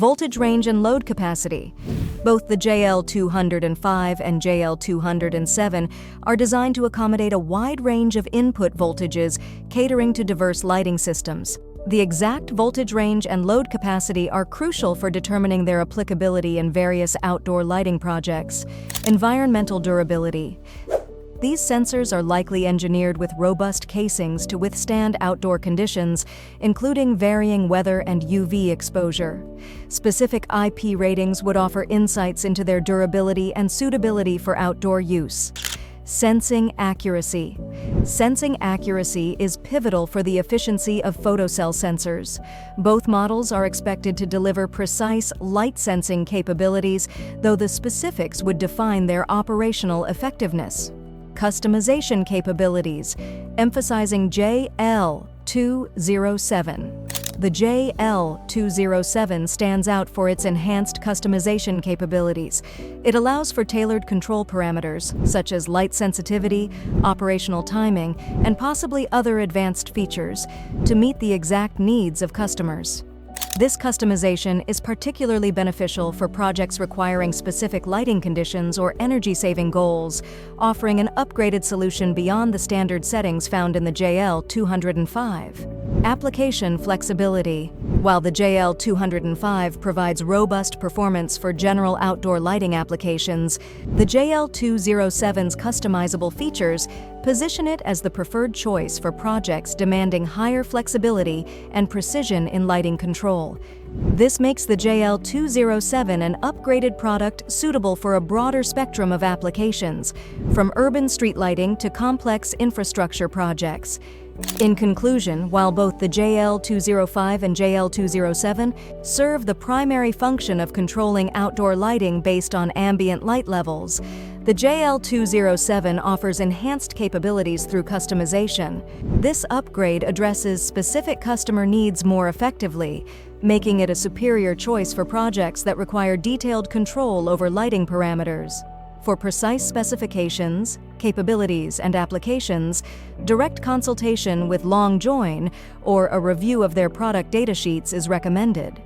Voltage range and load capacity. Both the JL-205 and JL-207 are designed to accommodate a wide range of input voltages, catering to diverse lighting systems. The exact voltage range and load capacity are crucial for determining their applicability in various outdoor lighting projects. Environmental durability. These sensors are likely engineered with robust casings to withstand outdoor conditions, including varying weather and UV exposure. Specific IP ratings would offer insights into their durability and suitability for outdoor use. Sensing accuracy. Sensing accuracy is pivotal for the efficiency of photocell sensors. Both models are expected to deliver precise light sensing capabilities, though the specifics would define their operational effectiveness. Customization capabilities, emphasizing JL-207. The JL-207 stands out for its enhanced customization capabilities. It allows for tailored control parameters, such as light sensitivity, operational timing, and possibly other advanced features, to meet the exact needs of customers. This customization is particularly beneficial for projects requiring specific lighting conditions or energy-saving goals, offering an upgraded solution beyond the standard settings found in the JL-205. Application flexibility. While the JL-205 provides robust performance for general outdoor lighting applications, the JL-207's customizable features position it as the preferred choice for projects demanding higher flexibility and precision in lighting control. This makes the JL-207 an upgraded product suitable for a broader spectrum of applications, from urban street lighting to complex infrastructure projects. In conclusion, while both the JL-205 and JL-207 serve the primary function of controlling outdoor lighting based on ambient light levels, the JL-207 offers enhanced capabilities through customization. This upgrade addresses specific customer needs more effectively, making it a superior choice for projects that require detailed control over lighting parameters. For precise specifications, capabilities, and applications, direct consultation with LongJoin or a review of their product datasheets is recommended.